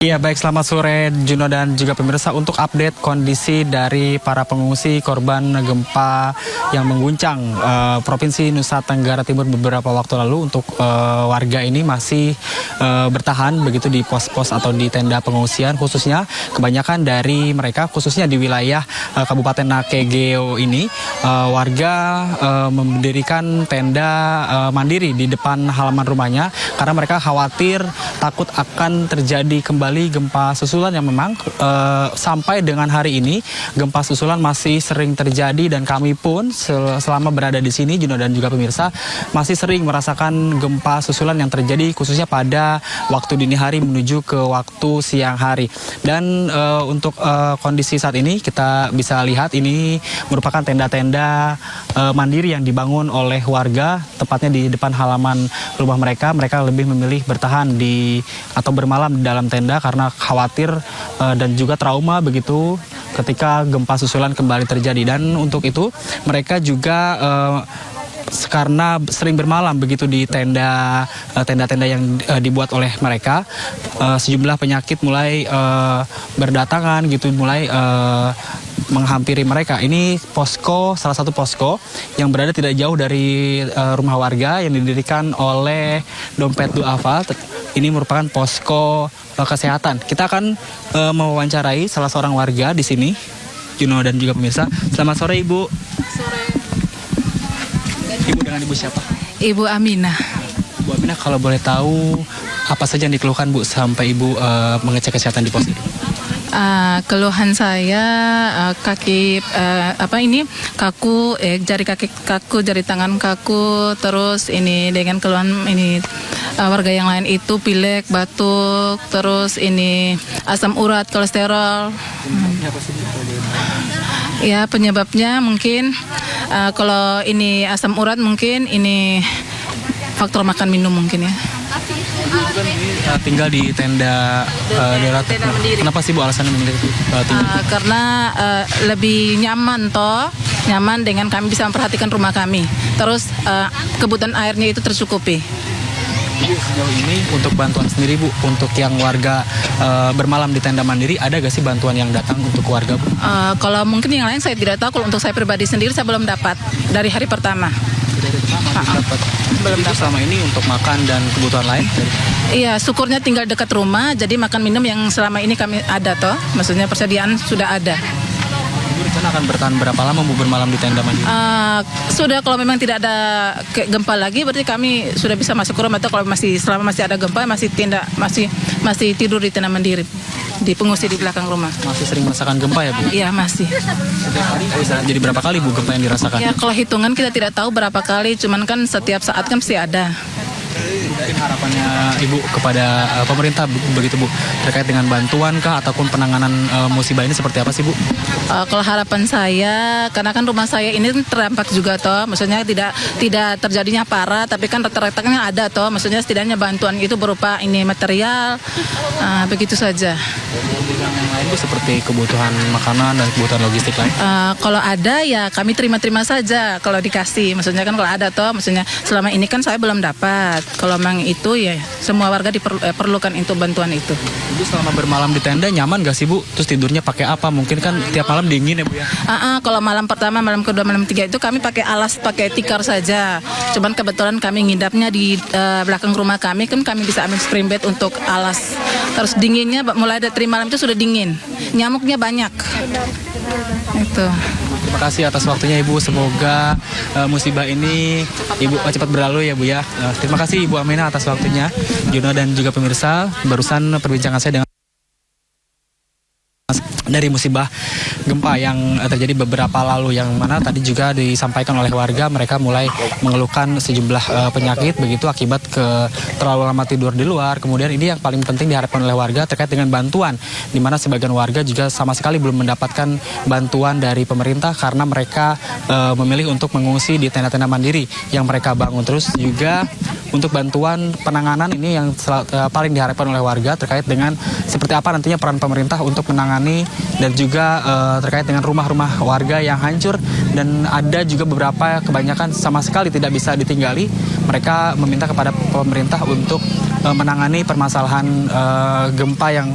Iya baik, selamat sore Juno dan juga pemirsa. Untuk update kondisi dari para pengungsi korban gempa yang mengguncang Provinsi Nusa Tenggara Timur beberapa waktu lalu, untuk warga ini masih bertahan begitu di pos-pos atau di tenda pengungsian, khususnya kebanyakan dari mereka khususnya di wilayah Kabupaten Nakegeo ini warga mendirikan tenda mandiri di depan halaman rumahnya karena mereka khawatir takut akan terjadi kembali gempa susulan yang memang sampai dengan hari ini gempa susulan masih sering terjadi, dan kami pun selama berada di sini Juno dan juga pemirsa masih sering merasakan gempa susulan yang terjadi khususnya pada waktu dini hari menuju ke waktu siang hari. Dan untuk kondisi saat ini kita bisa lihat ini merupakan tenda-tenda mandiri yang dibangun oleh warga tepatnya di depan halaman rumah mereka. Mereka lebih memilih bertahan di atau bermalam di dalam tenda karena khawatir dan juga trauma begitu ketika gempa susulan kembali terjadi. Dan untuk itu mereka juga karena sering bermalam begitu di tenda-tenda yang dibuat oleh mereka, sejumlah penyakit mulai berdatangan gitu, mulai menghampiri mereka. Ini posko, salah satu posko yang berada tidak jauh dari rumah warga yang didirikan oleh Dompet Duafa. Ini merupakan posko kesehatan. Kita akan mewawancarai salah seorang warga di sini, Juno dan juga pemirsa. Selamat sore Ibu. Sore. Ibu dengan Ibu siapa? Ibu Aminah. Ibu Aminah, kalau boleh tahu apa saja yang dikeluhkan Bu sampai Ibu mengecek kesehatan di pos ini? Keluhan saya kaki kaku, jari kaki kaku, jari tangan kaku, terus ini dengan keluhan ini warga yang lain itu pilek, batuk, terus ini asam urat, kolesterol. Ya, penyebabnya mungkin kalau ini asam urat mungkin ini faktor makan minum mungkin ya. Tinggal di tenda darurat. Kenapa sih Bu alasannya memilih tinggal? Karena lebih nyaman nyaman dengan kami bisa memperhatikan rumah kami. Terus kebutuhan airnya itu tercukupi. Jadi sejauh ini untuk bantuan sendiri Bu, untuk yang warga bermalam di tenda mandiri, ada gak sih bantuan yang datang untuk warga Bu? Kalau mungkin yang lain saya tidak tahu. Kalau untuk saya pribadi sendiri saya belum dapat dari hari pertama. Belum dapat. Selama ini untuk makan dan kebutuhan lain? Iya, syukurnya tinggal dekat rumah, jadi makan minum yang selama ini kami ada maksudnya persediaan sudah ada. Ibu rencana akan bertahan berapa lama Bu bermalam di tenda mandiri? Sudah, kalau memang tidak ada gempa lagi berarti kami sudah bisa masuk ke rumah, atau kalau selama masih ada gempa masih tidur di tenda mandiri di pengungsi di belakang rumah. Masih sering merasakan gempa ya Bu? Iya, masih. Setiap hari bisa jadi berapa kali Bu gempa yang dirasakan? Ya, kalau hitungan kita tidak tahu berapa kali, cuman kan setiap saat kan pasti ada. Mungkin harapannya Ibu kepada pemerintah begitu Bu, terkait dengan bantuan kah ataupun penanganan musibah ini seperti apa sih Bu? Kalau harapan saya, karena kan rumah saya ini terdampak juga maksudnya tidak terjadinya parah, tapi kan retak-retaknya ada maksudnya setidaknya bantuan itu berupa ini material, begitu saja. Yang lain Bu seperti kebutuhan makanan dan kebutuhan logistik lain? Kalau ada ya kami terima-terima saja kalau dikasih, maksudnya kan kalau ada maksudnya selama ini kan saya belum dapat. Kalau memang itu ya semua warga diperlukan untuk bantuan itu. Ibu selama bermalam di tenda nyaman gak sih Bu? Terus tidurnya pakai apa? Mungkin kan tiap malam dingin ya Bu ya? Kalau malam pertama, malam kedua, malam ketiga itu kami pakai alas, pakai tikar saja. Cuman kebetulan kami ngidapnya di belakang rumah kami, kan kami bisa ambil spring bed untuk alas. Terus dinginnya mulai dari malam itu sudah dingin. Nyamuknya banyak. Itu. Terima kasih atas waktunya Ibu. Semoga musibah ini Ibu cepat berlalu ya Bu ya. Terima kasih Ibu Aminah atas waktunya. Juno dan juga pemirsa, barusan perbincangan saya dengan dari musibah gempa yang terjadi beberapa lalu, yang mana tadi juga disampaikan oleh warga mereka mulai mengeluhkan sejumlah penyakit begitu akibat terlalu lama tidur di luar. Kemudian ini yang paling penting diharapkan oleh warga terkait dengan bantuan, di mana sebagian warga juga sama sekali belum mendapatkan bantuan dari pemerintah karena mereka memilih untuk mengungsi di tenda-tenda mandiri yang mereka bangun. Terus juga untuk bantuan penanganan ini yang paling diharapkan oleh warga terkait dengan seperti apa nantinya peran pemerintah untuk menangani dan juga terkait dengan rumah-rumah warga yang hancur dan ada juga beberapa kebanyakan sama sekali tidak bisa ditinggali. Mereka meminta kepada pemerintah untuk menangani permasalahan gempa yang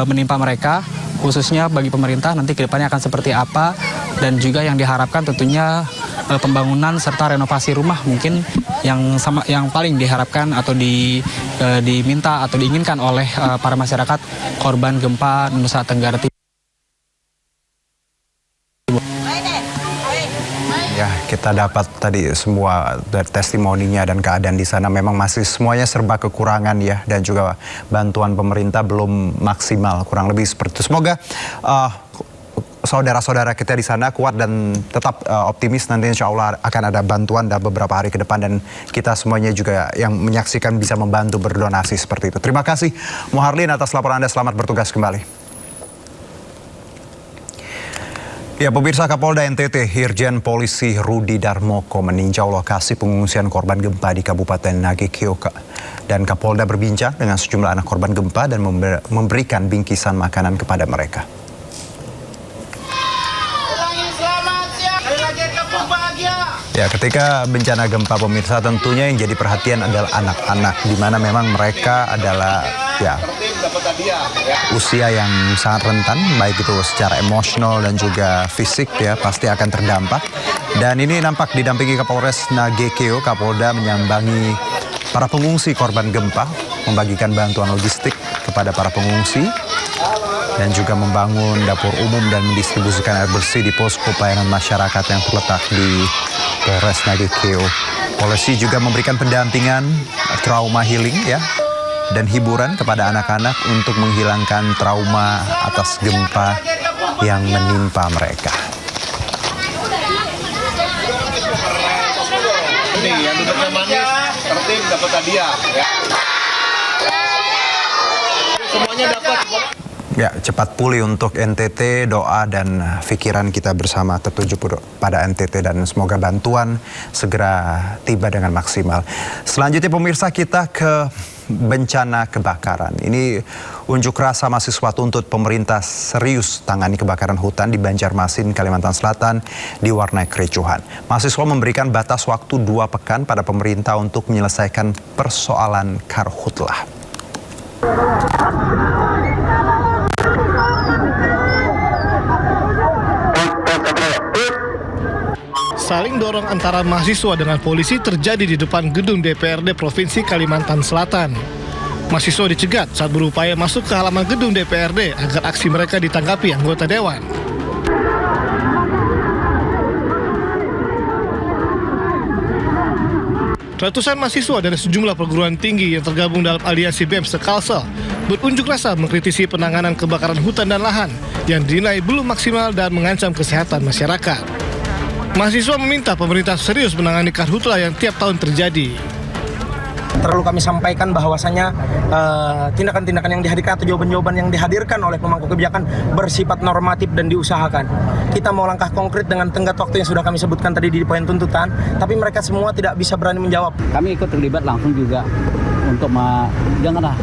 menimpa mereka, khususnya bagi pemerintah nanti ke depannya akan seperti apa, dan juga yang diharapkan tentunya pembangunan serta renovasi rumah mungkin yang paling diharapkan atau diminta atau diinginkan oleh para masyarakat korban gempa Nusa Tenggara Timur. Ya, kita dapat tadi semua testimoninya dan keadaan di sana memang masih semuanya serba kekurangan ya, dan juga bantuan pemerintah belum maksimal, kurang lebih seperti itu. Semoga saudara-saudara kita di sana kuat dan tetap optimis, nanti insya Allah akan ada bantuan dalam beberapa hari ke depan, dan kita semuanya juga yang menyaksikan bisa membantu berdonasi seperti itu. Terima kasih Muharlin atas laporan Anda, selamat bertugas kembali. Ya, pemirsa, Kapolda NTT Irjen Polisi Rudi Darmoko meninjau lokasi pengungsian korban gempa di Kabupaten Nagekeo, dan Kapolda berbincang dengan sejumlah anak korban gempa dan memberikan bingkisan makanan kepada mereka. Ya, ketika bencana gempa, pemirsa, tentunya yang jadi perhatian adalah anak-anak, di mana memang mereka adalah ya usia yang sangat rentan, baik itu secara emosional dan juga fisik ya, pasti akan terdampak. Dan ini nampak didampingi Kapolres Nagekeo, Kapolda menyambangi para pengungsi korban gempa, membagikan bantuan logistik kepada para pengungsi, dan juga membangun dapur umum dan mendistribusikan air bersih di posko pelayanan masyarakat yang terletak di Polres Nagekeo. Polisi juga memberikan pendampingan trauma healing ya, dan hiburan kepada anak-anak untuk menghilangkan trauma atas gempa yang menimpa mereka. Ini yang duduknya manis, tertib, dapat hadiah. Ya. Semuanya dapat. Ya, cepat pulih untuk NTT, doa dan pikiran kita bersama tertuju pada NTT, dan semoga bantuan segera tiba dengan maksimal. Selanjutnya pemirsa, kita ke bencana kebakaran. Ini unjuk rasa mahasiswa tuntut pemerintah serius tangani kebakaran hutan di Banjarmasin, Kalimantan Selatan diwarnai kericuhan. Mahasiswa memberikan batas waktu 2 pekan pada pemerintah untuk menyelesaikan persoalan karhutlah. Saling dorong antara mahasiswa dengan polisi terjadi di depan gedung DPRD Provinsi Kalimantan Selatan. Mahasiswa dicegat saat berupaya masuk ke halaman gedung DPRD agar aksi mereka ditanggapi anggota dewan. Ratusan mahasiswa dari sejumlah perguruan tinggi yang tergabung dalam aliansi BEM se-Kalsel berunjuk rasa mengkritisi penanganan kebakaran hutan dan lahan yang dinilai belum maksimal dan mengancam kesehatan masyarakat. Mahasiswa meminta pemerintah serius menangani karhutlah yang tiap tahun terjadi. Perlu kami sampaikan bahwasanya tindakan-tindakan yang dihadirkan atau jawaban-jawaban yang dihadirkan oleh pemangku kebijakan bersifat normatif dan diusahakan. Kita mau langkah konkret dengan tenggat waktu yang sudah kami sebutkan tadi di poin tuntutan, tapi mereka semua tidak bisa berani menjawab. Kami ikut terlibat langsung juga untuk janganlah